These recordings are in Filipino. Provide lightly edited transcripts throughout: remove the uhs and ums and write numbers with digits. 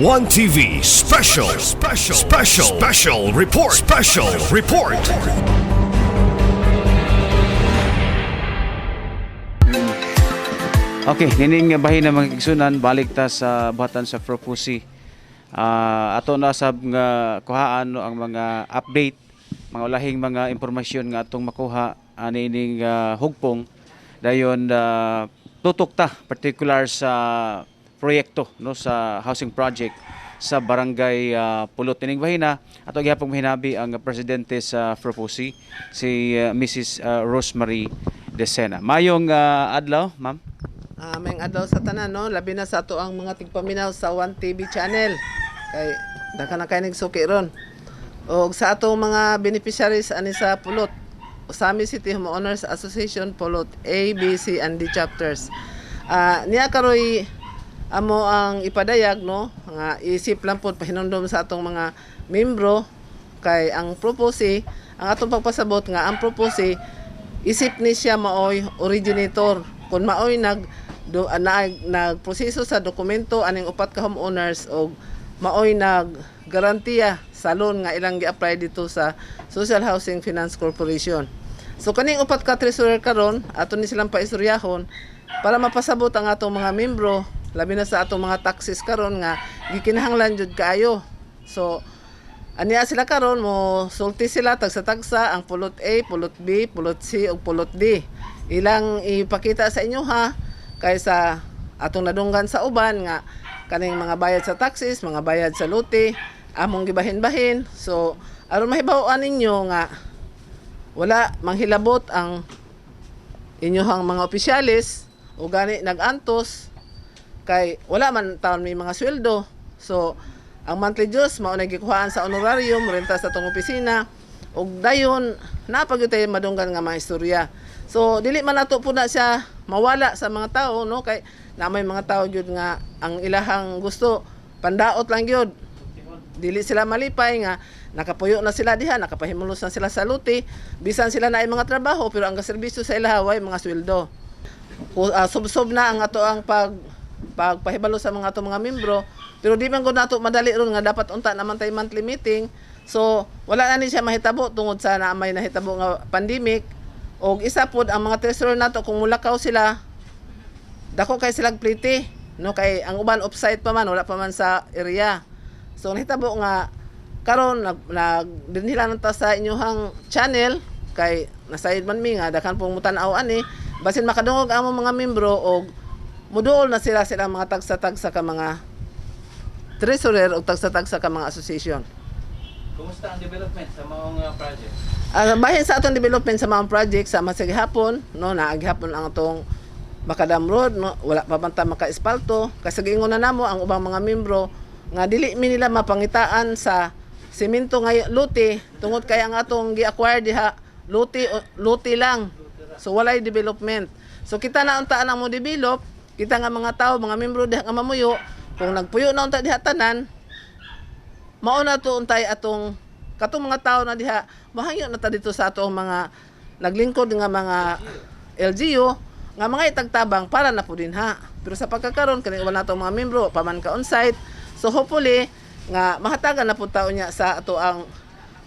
One TV special report. Okay, nining bahin na mga kigsunan, balik ta sa buhatan sa Propusi. Ato na sab nga kuhaan no, ang mga update, mga ulahing mga impormasyon nga atong makuha nining hugpong dayon tutok ta particular sa proyekto no sa housing project sa barangay Pulot nining bahina. Ato gihapon mahinabi ang presidente sa Propusi, si Mrs. Rosemary Decena. Mayong adlaw, ma'am. Mayang adlaw sa tanan no, labi na sa ato ang mga tigpaminaw sa One TV channel. Kay daka na kay nagsuki ron. Og sa atong mga beneficiaries ani sa Pulot, Usami City Homeowners Association Pulot A, B, C and D chapters. Niya karoy amo ang ipadayag no, nga isip lang pod pahinumdom sa atong mga membro kay ang propose, ang atong pagpasabot nga ang propose isip ni siya maoy originator kun maoy nagproseso sa dokumento aning upat ka homeowners o maoy naggarantiya sa loan nga ilang gi-apply dito sa Social Housing Finance Corporation. So kaning upat ka treasurer karon ato ni silang paistoryahon para mapasabot ang atong mga membro labi na sa atong mga taxes karon nga gikinahanglan jud kaayo. So aniya sila karon mo sulti sila tagsa-tagsa ang Pulot A, Pulot B, Pulot C ug Pulot D. Ilang ipakita sa inyo ha kaysa atong nadunggan sa uban nga kaning mga bayad sa taxes, mga bayad sa lote, among gibahin-bahin. So aron mahibaw-an ninyo nga wala manghilabot ang inyohang mga opisyalis o gani nag-antos kay wala man taon may mga sweldo. So ang monthly dues mao na gikuhaan sa honorarium renta sa tong opisina ug dayon napagyud tayo madunggan nga mga istorya. So dili man nato po na siya mawala sa mga tao no kay na may mga tao gyud nga ang ilahang gusto pandaot lang gyud. Dili sila malipay nga nakapuyo na sila diha, nakapahimulos na sila sa luti, bisan sila na ay mga trabaho pero ang serbisyo sa ilahaway mga sweldo. Subsob na ang ato ang pagpahibalo sa mga ato mga membro pero di man gud nato madali ron nga dapat unta naman tay monthly meeting. So wala na ni siya mahitabo tungod sa na may nahitabo nga pandemic. Og isa pod ang mga treasurer nato kung mulakaw sila dako kay sila plite no kay ang uban offsite pa man wala pa man sa area. So nahitabo nga karon dinhila nanta sa inyohang channel kay nasayod man mi nga dakan pong mutan-aw ani basin makadungog ang mga membro og muduol na sila mga tagsa-tagsa ka mga treasurer o tagsa-tagsa ka mga association. Kumusta ang development sa maong project? Bahin sa atong development sa mga project sa masagihapon no naagihapon ang atong Macadam Road no wala pa man ta maka-espalto kasi giingon na namo ang ubang mga membro nga dili mi nila mapangitaan sa semento nga lote tungod kay ang atong gi-acquire diha lote lang. So walay development. So kita na unta na mo develop, kita nga mga tao, mga membro diha nga mamuyo, kung nagpuyo na unta diha tanan, mao na to untay atong katong mga tao na diha mahangyo na ta dito sa atong mga naglingkod nga mga LGU nga mga itagtabang para na po din ha. Pero sa pagkakaroon kani wala natong mga membro paman ka on site. So hopefully nga mahatagan na po taon niya sa ato ang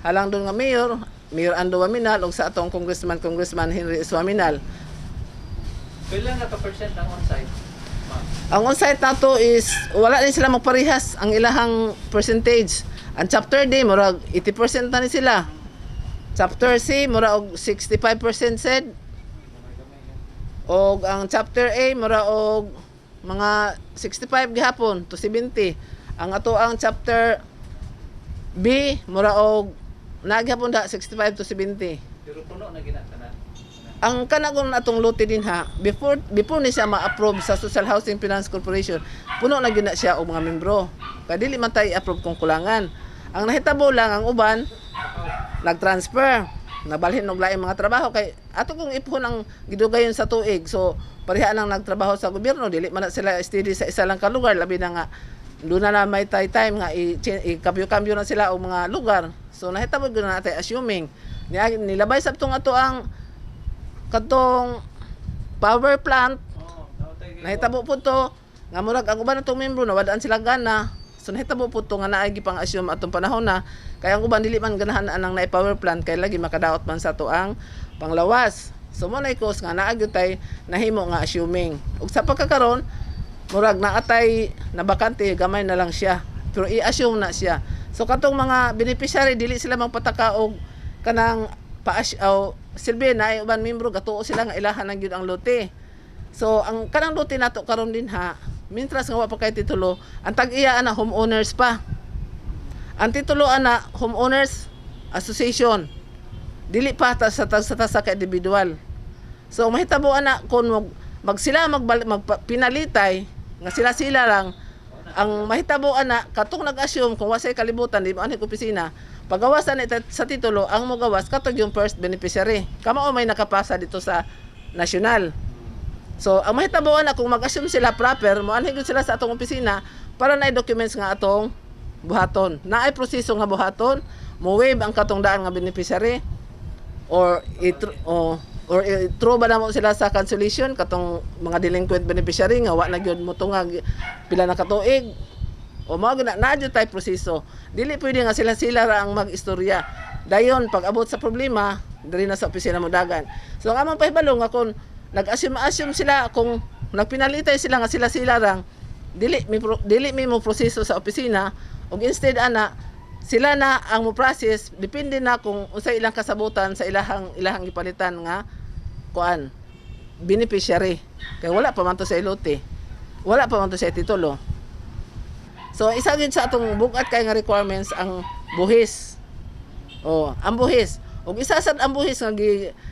halang doon nga Mayor Ando Waminal ug sa atong Congressman Henry Swaminal. Kailan na ka-percent ang on-site? Ang on-site nato is wala din sila magparehas ang ilahang percentage. Ang chapter D mura 80% na ni sila. Chapter C mura og 65% said. Og ang chapter A mura og mga 65 gihapon to 70. Ang ato ang chapter B mura og naghapon da 65 to 70. Pero puno na ginatanan. Ang kanagon atong lote din ha before ni siya ma-approve sa Social Housing Finance Corporation puno na gina siya og mga membro kay dili man tay approve kung kulangan. Ang nahitabo lang ang uban nag-transfer nabalhin og laing mga trabaho kay ato kung ipon ang gidugayon sa tuig so pareha lang nagtrabaho sa gobyerno dili man na sila steady sa isa lang ka lugar labi na nga doon na may time nga i-kambyo na sila og mga lugar. So nahitabo gyud na natay assuming nilabay sabtong ato ang katong power plant nahitabo po to nga murag ang uban natong membro nawadaan sila gana So nahitabo po to nga naay gipang assume atong panahon na kaya ang uban dili man ganahan anang naay power plant kay lagi makadaot man sa tuang panglawas. So mo na cause nga naa gyud tay nahimo nga assuming. Ug sa pagkakaron murag naatay na bakante gamay na lang siya. Pero i-assume na siya. So katong mga beneficiary dili sila magpataka og kanang silbi na ay uban membro gatuo sila nga ilahan na gyud ang lote. So ang kanang lote nato karon din ha, mintras nga wa pa kay titulo, ang tag-iya ana homeowners pa. Ang titulo ana homeowners association. Dili pa sa ka individual. So mahitabo ana kun magsila magpinalitay nga sila lang ang mahitabo ana katong nag-assume kung wasay kalibutan di mo ani opisina pagawasan sa titulo ang mogawas katong yung first beneficiary kamao may nakapasa dito sa national. So ang mahitabo ana kung mag-assume sila proper mo anhi sila sa atong opisina para na documents nga atong buhaton naay proseso nga buhaton mo waive ang katong daan nga beneficiary or true ba na mo sila sa cancellation katong mga delinquent beneficiary nga wa na gyud mo tungag pila na katuig o mao na jud tay proseso dili pwede nga sila ra ang mag-istorya dayon pag abot sa problema diri na sa opisina mo dagan. So ang among pahibalo nga kung nag-assume sila kung nagpinalitay sila nga sila rang dili mi mo proseso sa opisina ug instead ana sila na ang mo process depende na kung unsay ilang kasabutan sa ilahang gipalitan nga kuan beneficiary kay wala pa man to sa ilote wala pa man to sa titulo. So isa gid sa atong bugat kay nga requirements ang buhis ang buhis ug isa sad ang buhis nga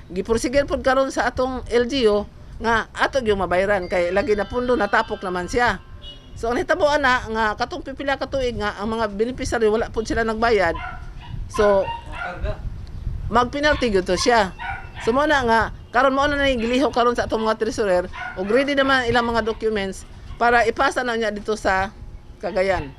giprosiger pod karon sa atong LGU nga ato gyud mabayaran kay lagi na pundo natapok naman siya. So ang hitabo ana nga katong pipila ka tuig nga ang mga beneficiary wala pod sila nagbayad so magpenalty gyud to siya. So mo na nga karon mo na giliho karon sa atong mga treasurer ug ready naman ilang mga documents para ipasa na niya dito sa Cagayan.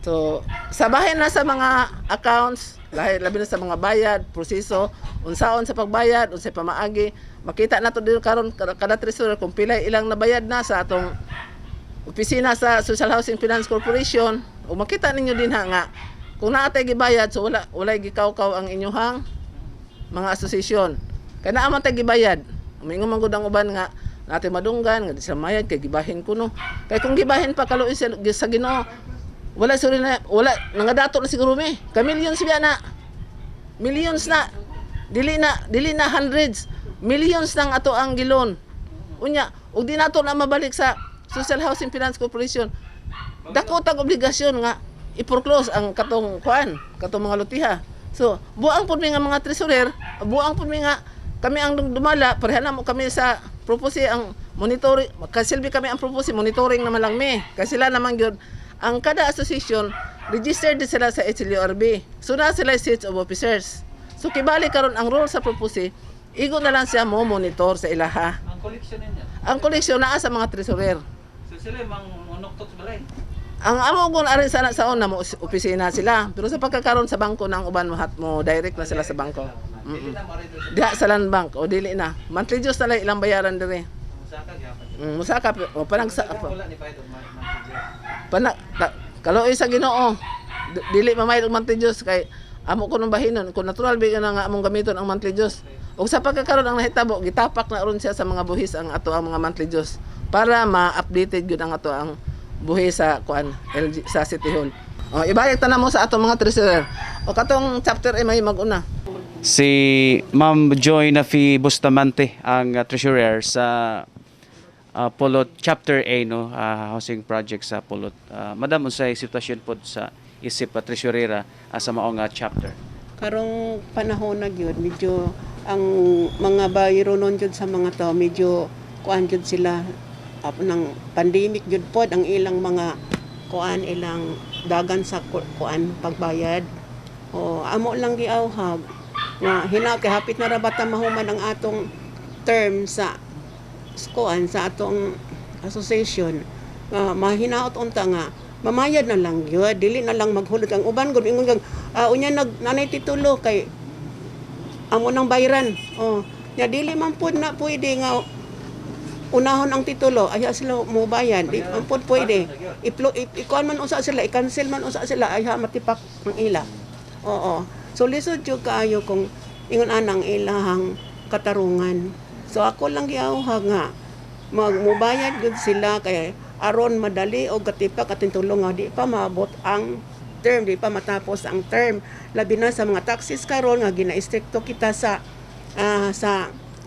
So sabahin na sa mga accounts labi na sa mga bayad proseso unsaon sa pagbayad unsay pamaagi makita nato dito karon kada treasurer kung pila ilang nabayad na sa atong opisina sa Social Housing Finance Corporation o makita ninyo din nga kung naatay gibayad so walay gikaw-kaw ang inyuhang mga asosasyon. Kaya naamang tayo gibayad. Umingon man gud ang uban nga natin madunggan, nga di sila mayad, kay gibahin ko no. Kaya kung gibahin pa kaluin sa Ginoo, wala nangadato na siguro mi. Ka millions biya na. Millions na. Dili na hundreds. Millions nang ato ang gilon. Unya, ug di nato na mabalik sa Social Housing Finance Corporation. Dako tag obligasyon nga i-foreclose ang katong mga lotiha. So, buang po mi nga mga treasurer, buang po mi nga kami ang dumala, pareha na mo kami sa propose ang monitoring, kasilbi kami ang propose monitoring naman lang mi. Kasi sila naman gyud ang kada association registered din sila sa HLURB. So na sila seats of officers. So kibali karon ang role sa propose, igo na lang siya mo monitor sa ilaha. Ang koleksyon niya. Ang koleksyon naa sa mga treasurer. So sila mang monoktok sa balay. Ang amo gun arin sana sa una mo opisina sila, pero sa pagkakaroon sa bangko nang uban mo direct na sila sa bangko. Dili na mo rito. Diha sa land bank o dili na. Monthly dues na lang ilang bayaran dire. Musaka gyapon. Musaka o Wala ni paydo kaloy sa Ginoo. Dili mamayad og monthly dues kay amo ko nung bahinon kung natural bigyan na nga among gamiton ang monthly dues. Ug sa pagkakaroon ang nahitabo gitapak na ron siya sa mga buhis ang ato ang mga monthly dues para ma-updated gyud ang ato ang buhi sa sa City Hall. O ibayag ta na mo sa atong mga treasurer. O katong chapter ay may maguna. Si Ma'am Joy Nafi Bustamante ang treasurer sa Pulot Chapter A no housing project sa Pulot. Madam unsay sitwasyon pod sa isip treasurera sa maong chapter? Karong panahon na gyud medyo ang mga bayro nun jud sa mga tao medyo kuan jud sila ng pandemic jud pod ang ilang mga ilang dagan sa pagbayad o amo lang giawhag nga hinaw kay hapit na rabata mahuman ang atong term sa sa atong association mahinaot unta nga mamayad na lang gyud dili na lang maghulog ang uban gud ingon unya nanay titulo kay amo nang bayran nya dili man pud na pwede nga unahon ang titulo, ay sila mo bayan, di man po pwede. Ikuan man usa sila, i-cancel man usa sila, ay matipak ang ila. Oo. So lisod jud kaayo kung ingon anang ilahang katarungan. So ako lang giawha nga magmubayad gud sila kay aron madali og katipak atin tulong nga di pa maabot ang term, di pa matapos ang term. Labi na sa mga taxis karon nga gina-istrikto kita sa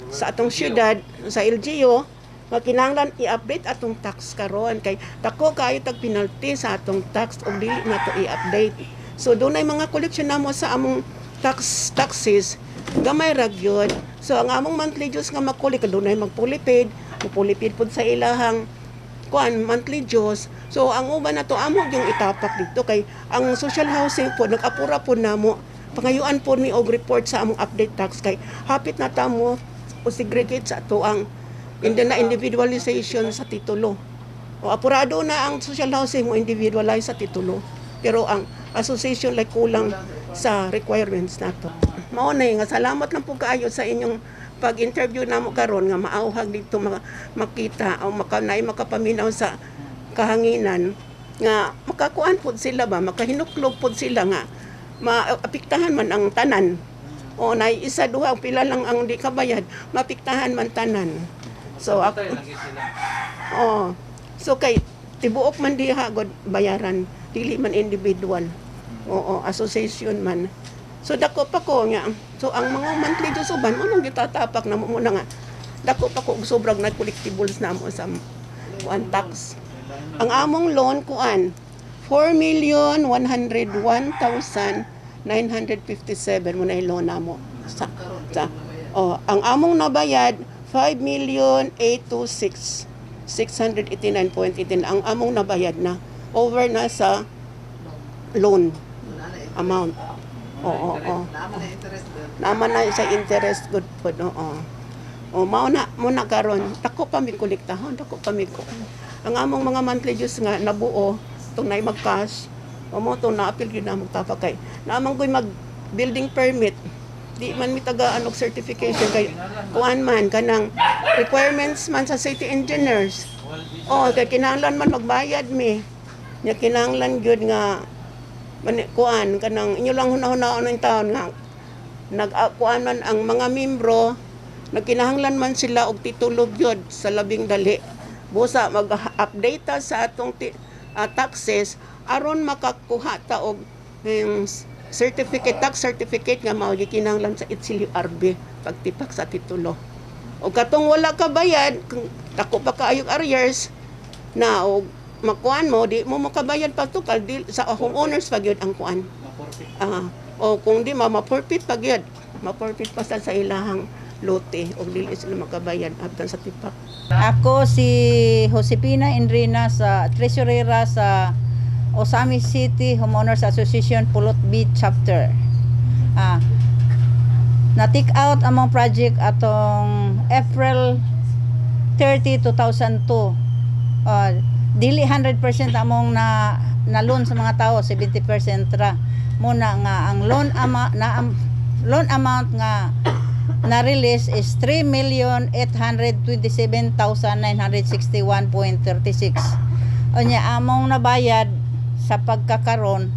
atong syudad, sa LGU, nga kinahanglan i-update atong tax karon kay dako kaayo tag penalty sa atong tax og dili na to i-update. So dunay mga koleksyon namo sa among taxes gamay ra gyud. So ang among monthly dues nga makuli kadunay magpulipid pud sa ilahang monthly dues. So ang uban na to amo yung itapak dito kay ang social housing po nag-apura po namo pangayuan po ni og report sa among update tax kay hapit na tamo o segregate sa ato ang individualization sa titulo. O apurado na ang social housing mo individualize sa titulo. Pero ang association like kulang sa requirements nato. Mao na nga salamat lang po kaayo sa inyong pag-interview namo karon nga maauhag dito makita o makapaminaw sa kahanginan nga makakuan pod sila ba makahinuklog pod sila nga maapektahan man ang tanan. O na isa duha pila lang ang di kabayad mapiktahan man tanan. So ako so kay tibuok man diha god bayaran dili man individual. Oo, association man. So dako pa ko nga. So ang mga monthly dues uban unong gitatapak na mo na nga. Dako pa ko og sobrang na collectibles namo sa tax. Ang among loan kuan 4,101,957 mo na loan namo sa ang among nabayad 5,826,689.18 ang among nabayad na over na sa loan amount. Oo. Naman na sa interest good po. Oo. O mao na muna karon dako pa mi kolektahon, dako pa mi ko. Ang among mga monthly dues nga nabuo tong nay mag-cash. O mo to na apil gyud na magtapak kay. Naamang koy mag building permit. Di man mi taga anog certification kay kuan man kanang requirements man sa city engineers. O kay kinahanglan man magbayad mi. Nya kinahanglan gyud nga kuan kanang inyo lang hunahuna ng taon nga nag-kuan man ang mga membro nagkinahanglan man sila og titulo gyud sa labing dali busa mag-update ta sa atong taxes aron makakuha ta og tax certificate nga mao gikinahanglan sa ITSILRB pagtipak sa titulo. O katong wala ka bayad, dako pa kaayong arrears na og makuan mo di mo makabayad pa to kaldi sa homeowners pag yun ang kuan. O kung di ma-forfeit pag yun, ma-forfeit pa sa ilahang lote o dili sila makabayad abtan sa tipak. Ako si Josepina Enrina sa treasurera sa Osami City Homeowners Association Pulot Beach Chapter. Na-take out among project atong April 30, 2002. Dili 100% among na loan sa mga tao, 70% ra. Muna nga ang loan amount nga na-release is 3,827,961.36. Unya among nabayad sa pagkakaron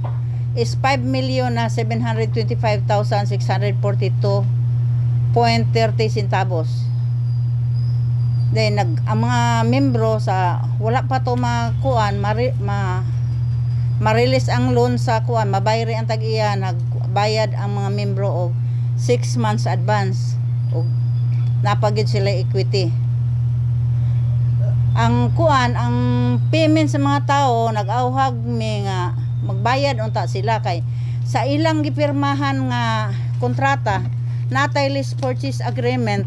is 5,725,642.30 centavos. Then ang mga membro sa wala pa to makuan ma-release ang loan sa kuan mabayri ang tag-iya nagbayad ang mga membro og 6 months advance og napagid sila equity. Ang kuan ang payment sa mga tao nag-auhag mi nga magbayad unta sila kay sa ilang gipirmahan nga kontrata natay lease purchase agreement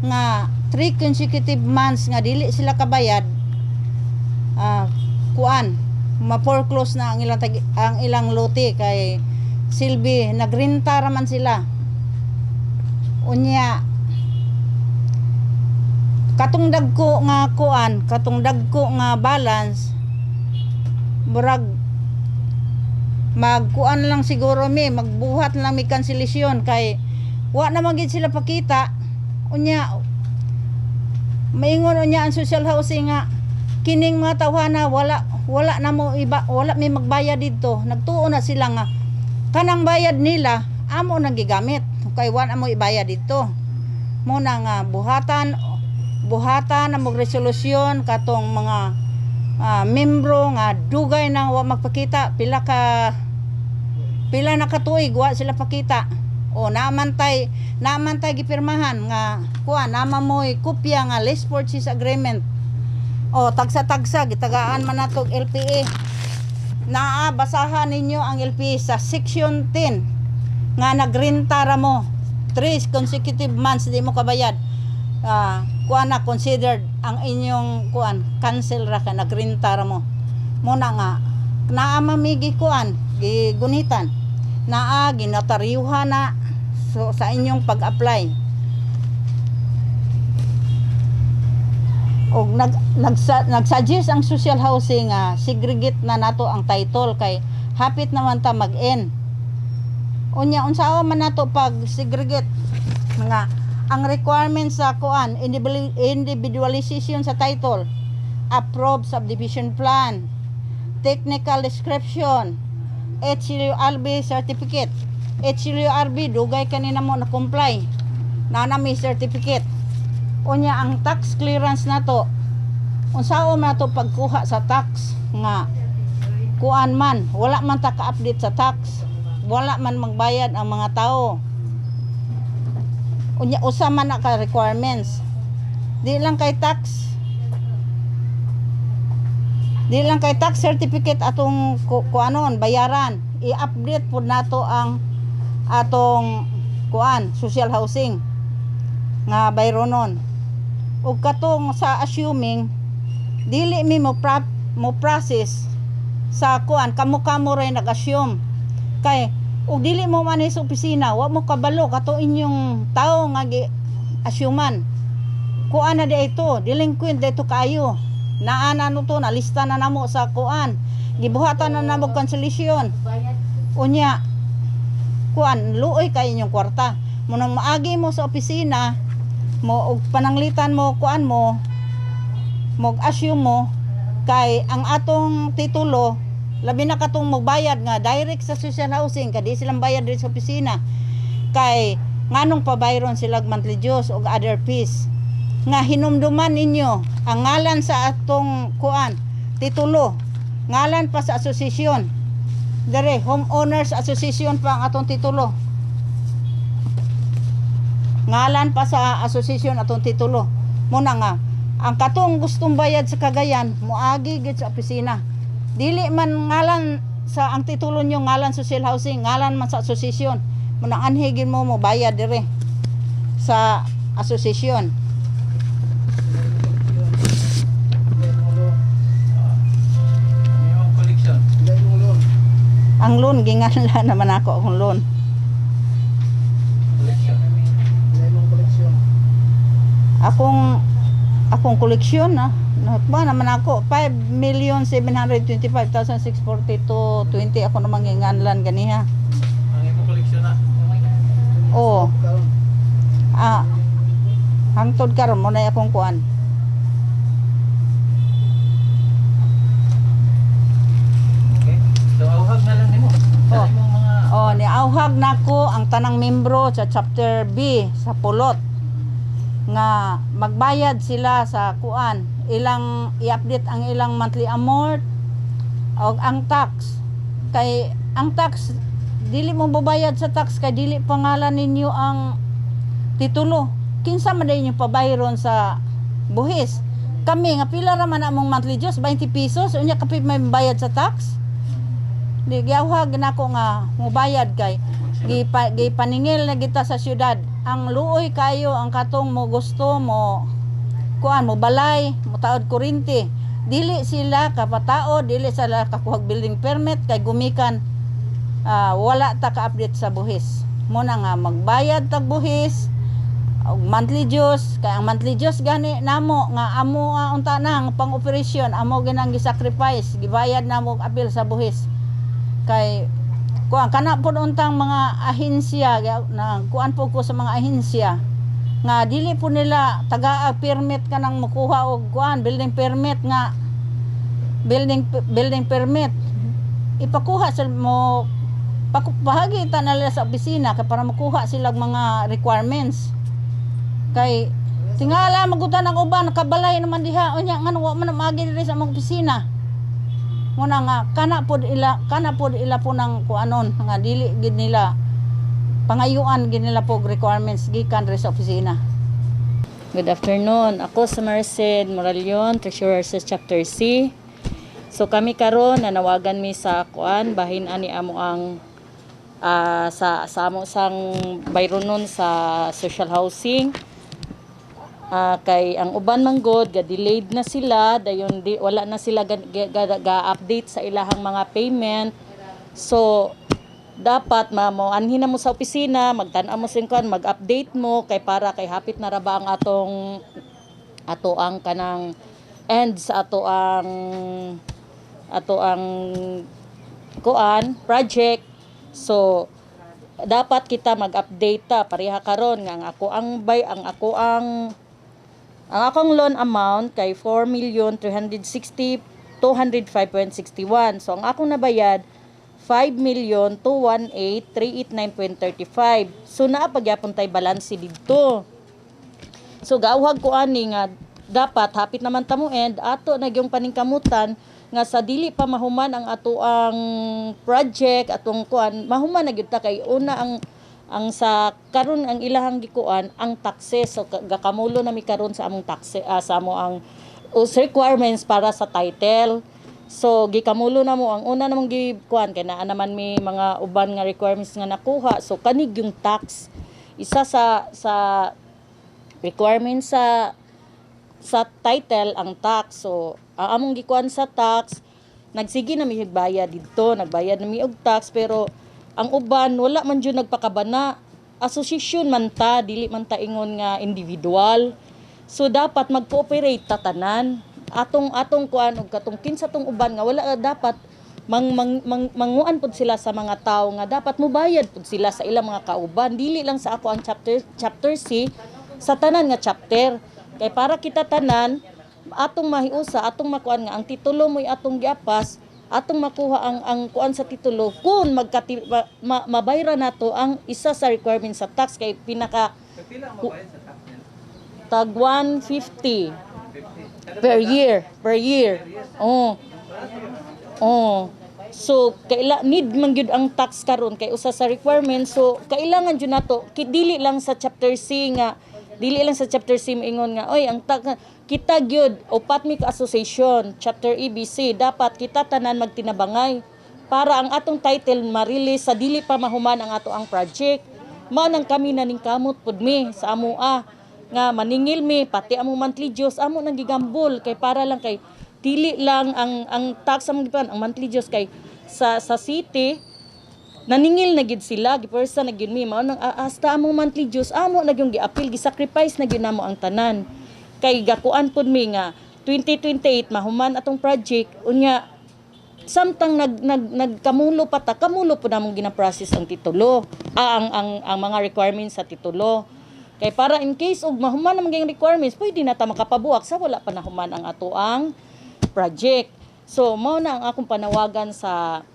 nga 3 consecutive months nga dili sila kabayad kuan ma-foreclose na ang ilang lote kay silbi nagrenta ra man sila. Unya katong dagko nga kuan, katong dagko nga balance murag magkuan lang siguro magbuhat lang mi cancellation. Kay wa na magid sila pakita. Unya Maingon niya ang social housing nga kining mga tawhana wala na mo iba, wala may magbayad dito. Nagtuo na sila nga kanang bayad nila amo nang gigamit kay wala mo ibayad dito. Mo na nga buhatan na mo resolusyon katong mga membro nga dugay nang wa magpakita pila na katuig wa sila pakita. O naamantay gipirmahan nga kuha nama mo'y kopya nga lease purchase agreement. O tagsa-tagsa gitagaan man natog LPA. Basahan ninyo ang LPA sa section 10 nga nagrenta ra mo 3 consecutive months di mo kabayad. Kuha na considered ang inyong kuan cancel ra ka nagrenta ra mo. Muna nga naamamigi kuan gigunitan ginataryuhan na so, sa inyong pag-apply. O nagsuggest ang social housing segregate na nato ang title kay hapit naman ta mag-end. Unya unsa man nato pag segregate nga ang requirements sa kuan individualization sa title, approved subdivision plan, technical description, HLURB certificate. HLURB dugay kanina mo na comply na may certificate. Unya ang tax clearance nato unsao man nato pagkuha sa tax nga kuan man wala man ta ka-update sa tax, wala man magbayad ang mga tao. Unya usa man na ka requirements di lang kay tax certificate atong kuanon bayaran, i-update pud nato ang atong kuan social housing nga bayronon. Ug katong sa assuming dili mi mo process sa kuan kamo ray nag-assume kay ug dili mo man sa opisina wa mo kabalo kato inyong tao nga gi-assuman kuan na di ito delinquent dito kayo naana no to nalista na namo sa kuan gibuhatan na namo cancellation. Unya kuan luoy kay inyong kwarta mo nang maagi mo sa opisina mo og pananglitan mo kuan mo assume mo kay ang atong titulo labi na katong magbayad nga direct sa social housing kadi silang bayad diri sa opisina kay nganong pabayron sila monthly dues og other fees nga hinumduman ninyo ang ngalan sa atong kuan titulo, ngalan pa sa asosasyon dere homeowners association pa ang atong titulo, ngalan pa sa asosasyon atong titulo. Muna nga ang katong gustong bayad sa Cagayan moagi gid sa opisina, dili man ngalan sa ang titulo nyo ngalan social housing, ngalan man sa asosasyon, muna anhigin mo bayad dire sa asosasyon. Ang loan ginganla naman ako akong loan. Akong koleksyon ba naman ako 5,725,642.20 ako namang ginganlan ganiha. Ang imong koleksyon na. Oo. Hangtod karon mo na akong kuan. So auhag na lang nimo. Sa imong mga Niauhag nako ang tanang membro sa chapter B sa Pulot nga magbayad sila sa kuan, ilang i-update ang ilang monthly amount o ang tax. Kay ang tax dili mo babayad sa tax kay dili pangalan ninyo ang titulo. Kinsa man din yung pabayron sa buhis. Kami nga pila ra man among monthly dues 20 pesos unya kapit may bayad sa tax. Di gyawhag nako nga mobayad kay gipaningil na kita sa syudad. Ang luoy kayo ang katong mo gusto mo kuan mo balay, mo taod kuryente. Dili sila kapatao, dili sila kakuhag building permit kay gumikan wala ta ka-update sa buhis. Muna nga magbayad tag buhis og monthly dues kay ang monthly dues gani namo nga amo unta nang pang operasyon amo ginang gi-sacrifice gibayad namo og apil sa buhis. Kay kuan kana pud untang mga ahensya na kuan po ko sa mga ahensya nga dili po nila taga permit ka nang makuha og kuan building permit nga building permit ipakuha sa mo bahagi ta nila sa opisina kay para makuha sila mga requirements kay tingala magutan ang uban kabalay naman diha unya ngano wa man maagi diri sa mga opisina muna nga kana pod ila po nang kuanon nga dili gid nila pangayuan gid nila po requirements gikan diri sa opisina. Good afternoon. Ako sa Marced Moralion, Treasurer sa Chapter C. So kami karon nanawagan mi sa kuan bahin ani amo ang sa amo sang bayronon sa social housing. Kay ang uban manggod ga delayed na sila dayon wala na sila ga-update sa ilahang mga payment. So dapat anhin na mo sa opisina, magtan-aw mo sin kuan, mag-update mo kay para kay hapit na ra ba ang ato ang kanang end sa ato ang kuan project. So dapat kita mag-update ta pareha karon nga ang akong loan amount kay 4,360,205.61. So ang akong nabayad 5,218,389.35. So naa pagyapon tay balanse didto. So gawhag ko ani nga dapat hapit naman ta mo end ato nagyong paningkamutan nga sa dili pa mahuman ang ato ang project atong kuan mahuman na gyud ta kay una ang sa karon ang ilahang gikuan ang taxes. So gakamulo na mi karon sa among taxes sa amo ang requirements para sa title. So gikamulo na mo ang una namong gikuan kay naa naman mi mga uban nga requirements nga nakuha. So kanig yung tax isa sa requirements sa title ang tax. So ang among gikuan sa tax nagsige na mi bayad didto, nagbayad na mi og tax pero ang uban wala man jud nagpakabana. Association man ta, dili man ta ingon nga individual. So dapat mag-cooperate ta tanan. Atong kuan og katong kinsa tong uban nga wala dapat manguan pud sila sa mga tawo nga dapat mobayad pud sila sa ilang mga kauban dili lang sa ako ang chapter C sa tanan nga chapter kay para kita tanan atong mahiusa atong makuan nga ang titulo mo'y atong giapas atong makuha ang kuan sa titulo kun mabayra nato ang isa sa requirement sa tax kay pinaka tag 150 per year. So need man gyud ang tax karon kay usa sa requirements. So kailangan jud nato dili lang sa chapter C moingon nga oy ang tax kita gyud upat mi ka association chapter EBC dapat kita tanan magtinabangay para ang atong title ma-release sa dili pa mahuman ang ato ang project. Mao nang kami naning kamot pud mi sa amoa nga maningil mi pati amo monthly dues amo nang gigambol kay para lang kay dili lang ang tax ang monthly dues kay sa city naningil na gid sila gipersa na gid mi mao nang hasta amo monthly dues amo na gyung gi-appeal gi-sacrifice na gyud namo ang tanan kay gakuan pud mi nga 2028 mahuman atong project unya samtang nagkamulo pa ta kamulo pud namong gina-process ang titulo ang mga requirements sa titulo. Kay para in case og mahuman naman gyang requirements, pwede na ta makapabuak sa wala pa nahuman ang ato ang project. So mao na ang akong panawagan sa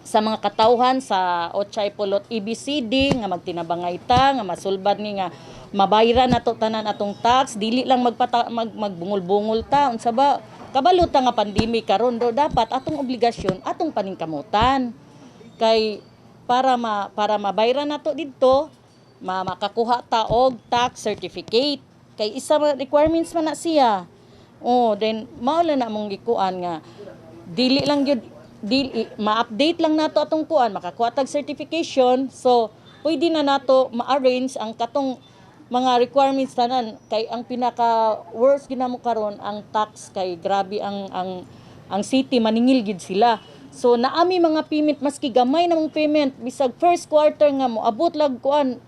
mga katawhan sa Ochay Pulot EBCD nga magtinabangay ta nga masulbad ni nga mabayran nato tanan atong tax, dili lang magbungol-bungol ta unsa ba kabalo ta nga pandemic karon do dapat atong obligasyon atong paningkamutan. Kay para mabayran nato didto makakuha ta og tax certificate kay isa requirements man na siya. Then mao na mong gikuan nga dili lang gyud ma-update lang nato atong kuan makakuha tag certification. So pwede na nato ma-arrange ang katong mga requirements tanan kay ang pinaka worst ginamo karon ang tax kay grabe ang city maningil gid sila. So naami mga payment maski gamay namong payment bisag first quarter nga mo abot lag kuan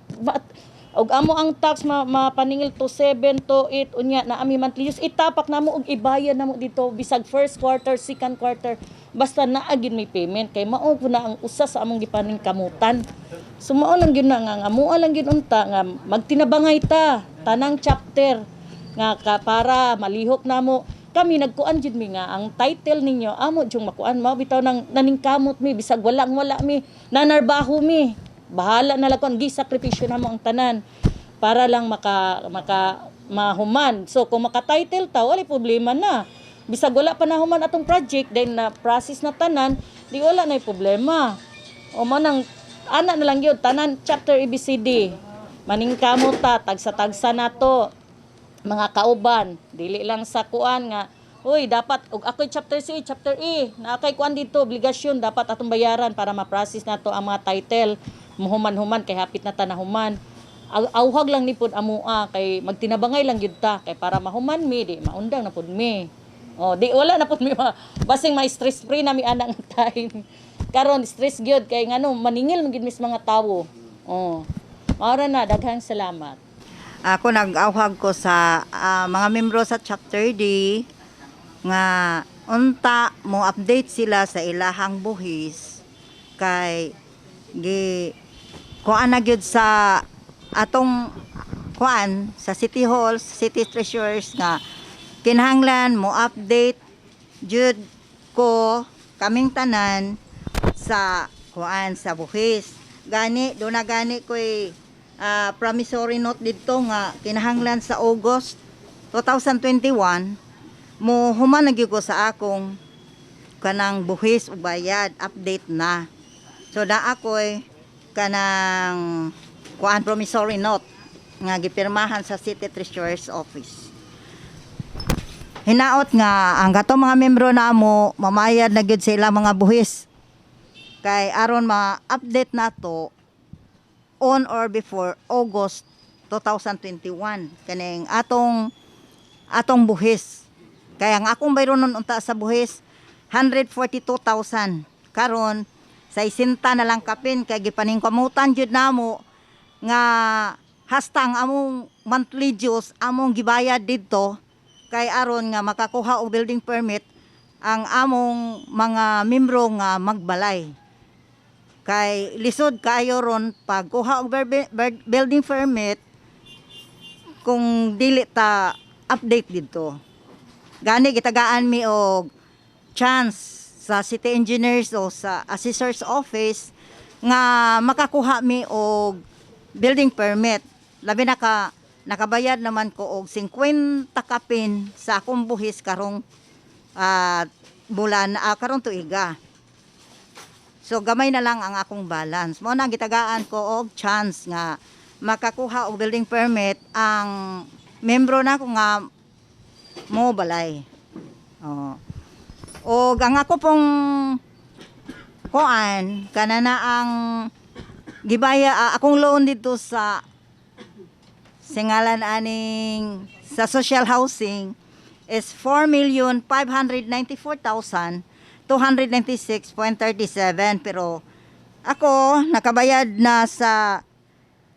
og amo ang tax mapaningil to 7 to 8 unya na ami monthly itapak namo og ibayad namo dito bisag first quarter second quarter basta naagin may payment kay mao po na ang usa sa among gipaningkamutan. So mao lang gyud na nga amoa lang gyud unta nga magtinabangay ta tanang chapter nga para malihok namo. Kami nagkuan jud mi nga ang title ninyo amo jung makuan mao bitaw nang naningkamot mi bisag wala mi nanarbaho mi. Bahala na lang kon gisakripisyo namo ang tanan para lang maka mahuman. So kung maka-title ta wala problema na. Bisag wala pa nahuman atong project then na process na tanan, di wala na problema. O man nang ana na lang gyud tanan chapter ABCD. Maningkamot ta tagsa-tagsa nato mga kauban, dili lang sa kuan nga uy dapat og ako'y chapter C, chapter E, na kay kuan dito obligasyon dapat atong bayaran para ma-process nato ang mga title. Muhuman-human kay hapit na tanahuman. Awhag lang ni pud amoa kay magtinabangay lang gyud ta kay para mahuman mi di maundang na pud mi. Oh, di wala na pud mi basing may stress free na mi ana nga time. Karon stress gyud kay ngano maningil man gyud mis mga tawo. Oh. Maura na daghang salamat. Ako nag-awhag ko sa mga membro sa chapter D nga unta mo update sila sa ilahang buhis kay kuan na gyud sa atong kuan sa City Hall, City Treasurers nga kinahanglan mo update jud ko kaming tanan sa kuan sa buhis. Gani do na gani koy promissory note dito nga kinahanglan sa August 2021 mo human na gyud ko sa akong kanang buhis ug bayad update na. So da ako'y kanang kuan promissory note nga gipirmahan sa City Treasurer's Office. Hinaot nga ang gato mga membro namo mamayad na gyud sa ilang mga buhis kay aron ma-update nato on or before August 2021 kaning atong buhis. Kaya ang akong bayron nun unta sa buhis 142,000 karon sa isinta na lang kapin kay gipaningkamutan jud namo nga hastang among monthly dues among gibayad didto kay aron nga makakuha og building permit ang among mga membro nga magbalay. Kay lisod kaayo ron pagkuha og building permit kung dili ta update didto. Gani gitagaan mi og chance sa city engineers o sa assessor's office nga makakuha mi og building permit. Labi na nakabayad naman ko og 50 kapin sa akong buhis karong bulan karong tuiga. So gamay na lang ang akong balance. Mo na gitagaan ko og chance nga makakuha og building permit ang membro na ko nga mo balay. Oh. O ang ako pong kuan kanana ang gibaya akong loan dito sa singalan aning sa social housing is 4,594,296.37 pero ako nakabayad na sa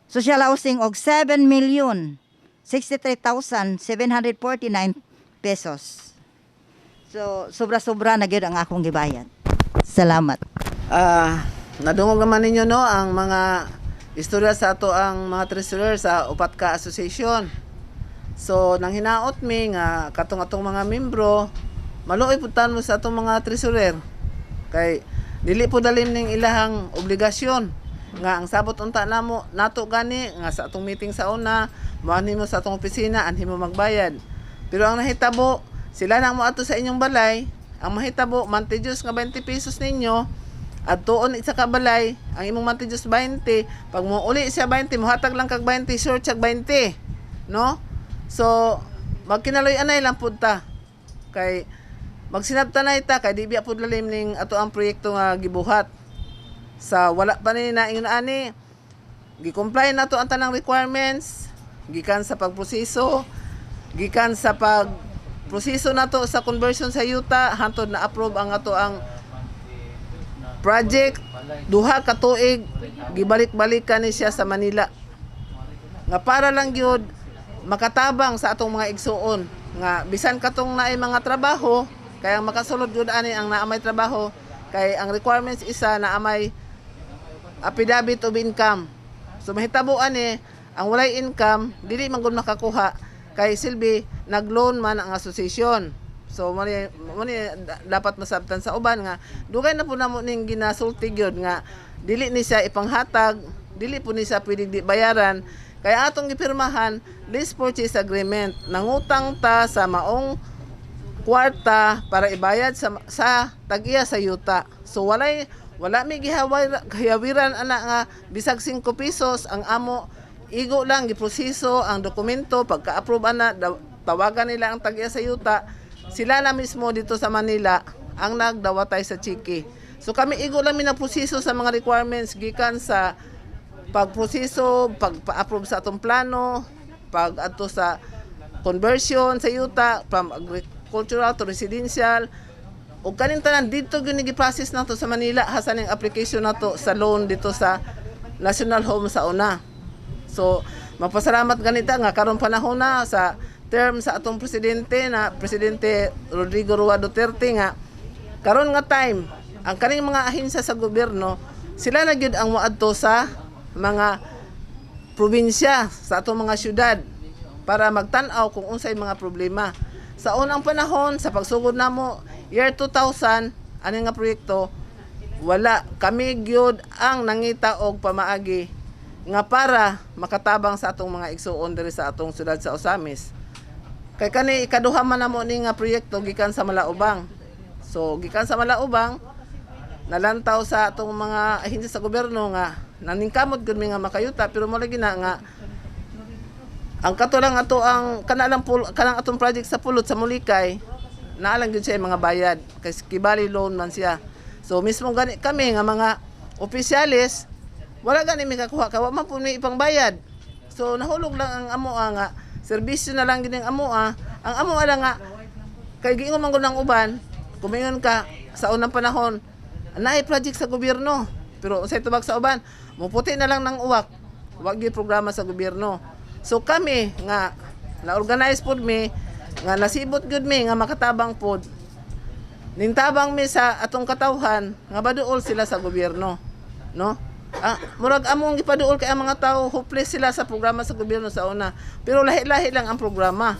social housing og 7,063,749 pesos. So, sobra-sobra na gyud ang akong gibayad. Salamat. Nadungog naman ninyo no ang mga istorya sa ato ang mga treasurer sa upat ka association. So nang hinaot mi nga katong atong mga membro maluoy putan mo sa atong mga treasurer kay dili po dalin ning ilahang obligasyon nga ang sabot unta namo nato gani nga sa atong meeting sa una moanhi mo sa atong opisina anhi mo magbayad. Pero ang nahitabo sila nang moadto sa inyong balay, ang mahitabo monthly dues nga 20 pesos ninyo at tuon isa ka balay, ang imong monthly dues 20, pag mo uli siya 20, mohatag lang kag 20, short siya 20, no? So magkinaloy anay lang pud ta. Kay magsinabta na ita kay di biya pud lalim ning ato ang proyekto nga gibuhat. Sa wala pa ni na ingon ani, gi-comply nato ang tanang requirements, gikan sa pagproseso, gikan sa proseso nato sa conversion sa yuta hantod na approve ang ato ang project duha ka tuig gibalik-balikan ni siya sa Manila nga para lang gyud makatabang sa atong mga igsuon nga bisan katong naay mga trabaho Kaya ang makasulod yun ani ang naamay trabaho, kay ang requirements isa naamay affidavit of income. So mahitabo ani ang walay income dili man gud makakuha kay silbi nag-loan man ang association. So mo ni dapat masabtan sa uban nga dugay na po namo ning ginasulti gyud nga dili ni siya ipanghatag, dili po ni siya pwedeng di bayaran. Kaya atong gipirmahan lease purchase agreement. Nangutang ta sa maong kwarta para ibayad sa tag-iya sa yuta. So wala mi gihawiran ana nga bisag 5 pesos ang amo igo lang giproseso ang dokumento pagka-approve ana tawagan nila ang tag-iya sa yuta. Sila na mismo dito sa Manila ang nagdawatay sa chiki. So kami igo lang mi na proseso sa mga requirements gikan sa pagproseso, pagpa-approve sa atong plano, pag-adto sa conversion sa yuta from agricultural to residential. O kanin tanan dito gyud gi-process nato sa Manila hasan ang application nato sa loan dito sa National Home sa una. So mapasalamat ganita nga karon panahon na sa term sa atong presidente na Presidente Rodrigo Roa Duterte nga karon nga time ang kaning mga ahensya sa gobyerno sila na gyud ang moadto sa mga probinsya sa atong mga syudad para magtan-aw kung unsay mga problema. Sa unang panahon sa pagsugod namo year 2000 ani nga proyekto wala kami gyud ang nangita og pamaagi nga para makatabang sa atong mga igsuon diri sa atong syudad sa Osamis. Kay kani ikaduha man namo ni nga proyekto gikan sa Malaubang. So gikan sa Malaubang nalantaw sa atong mga ahensya sa gobyerno nga naningkamot gud mi nga makayuta pero mo lagi na nga ang katulang ato ang kanang atong project sa pulot sa Mulikay naalang gyud siya mga bayad kay kibali loan man siya. So mismo gani kami nga mga opisyalis wala gani mi kakuha kawa man po mi ipangbayad. So nahulog lang ang amoa nga serbisyo na lang gining amoa. Ang amoa lang nga kay giingon man gud ng uban kumingon ka sa unang panahon naay project sa gobyerno pero unsay tubag sa uban muputi na lang ng uwak wag gyud programa sa gobyerno. So kami nga na-organize pod mi nga nasibot gyud mi nga makatabang pod nintabang mi sa atong katawhan nga baduol sila sa gobyerno, no? Murag among gipaduol kay ang mga tao hopeless sila sa programa sa gobyerno sa una pero lahi-lahi lang ang programa.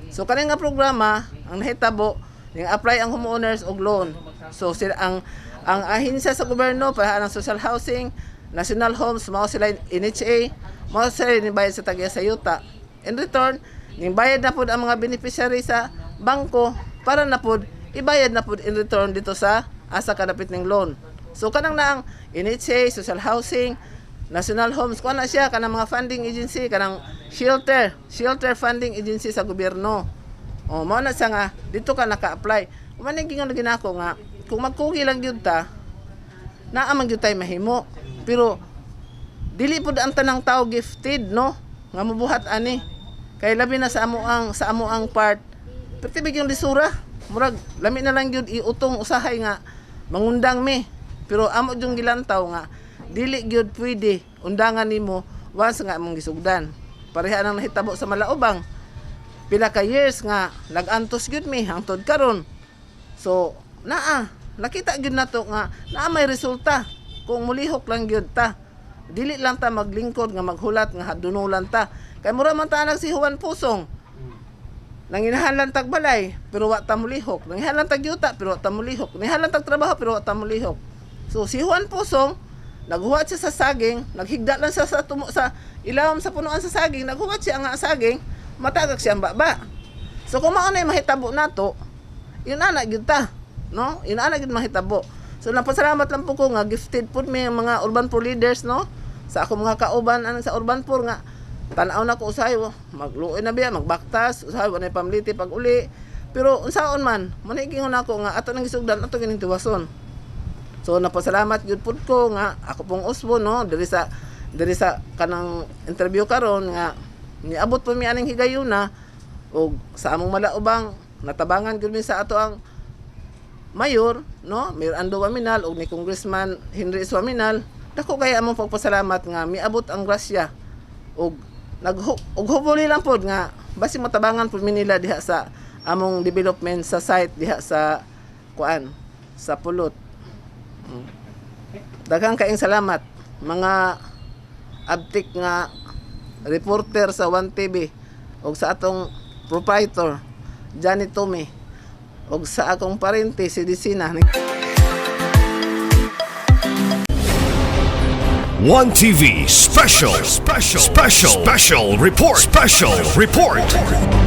So kani nga programa ang nahitabo ning apply ang homeowners og loan. So sila ang ahensya sa gobyerno para ng social housing, national homes, mao sila NHA, mao sila nibayad sa tag-iya sa yuta. In return, nibayad na pod ang mga beneficiary sa bangko para na pod ibayad na pod in return dito sa asa kadapit ning loan. So kanang na ang NHA, social housing, national homes, kuha na siya kanang mga funding agency, kanang shelter funding agency sa gobyerno. O mao na siya nga dito ka naka-apply. Umaning gingon ginako nga kung magkugi lang gyud ta naa man gyud tay mahimo pero dili pud ang tanang tao gifted no nga mabuhat ani kay labi na sa amoang part pertibig yung lisura murag lami na lang gyud iutong usahay nga mangundang mi pero amo yung gilantaw nga dili gyud pwede undangan nimo once nga among gisugdan pareha nang nahitabo sa Malaubang pila ka years nga lagantos gyud mi hangtod karon. So nakita gyud nato nga naa may resulta kung mulihok lang gyud ta. Dili lang ta maglingkod nga maghulat nga hadunulan ta. Kay mura man ta si Juan Pusong. Nanginahanlan tag balay pero wa ta mulihok. Nanginahanlan tag yuta pero wa ta mulihok. Nanginahanlan tag trabaho pero wa ta mulihok. So si Juan Pusong naghuwat siya sa saging, naghigda lang siya sa ilawom sa punuan sa saging, naghuwat siya nga saging, matagak siya ang baba. So kung mao nay mahitabo nato, yun ana gyud ta. No? Inaana gid mahitabo. So napasalamat lang po ko nga gifted po may mga urban poor leaders no sa ako mga kauban anang sa urban poor nga tan-aw na ko usahay magluoy na biya magbaktas usahay wala pamliti pag uli pero unsaon man manigingon ako nga ato nang gisugdan ato kining tiwason. So napasalamat gyud pud ko nga ako pong usbo no diri sa kanang interview karon nga niabot po mi aning higayuna og sa among Malaubang natabangan gyud mi sa ato ang mayor, no? Mayor Ando Waminal o ni Congressman Henry Swaminal, dako kaya among pagpasalamat nga miabot ang grasya og hopefully lang pod nga basi matabangan pud mi nila diha sa among development sa site diha sa kuan sa Pulot. Daghang kaayong salamat mga abtik nga reporter sa 1TV ug sa atong proprietor Johnny Tommy ug sa akong parente si Disina. 1TV Special Report.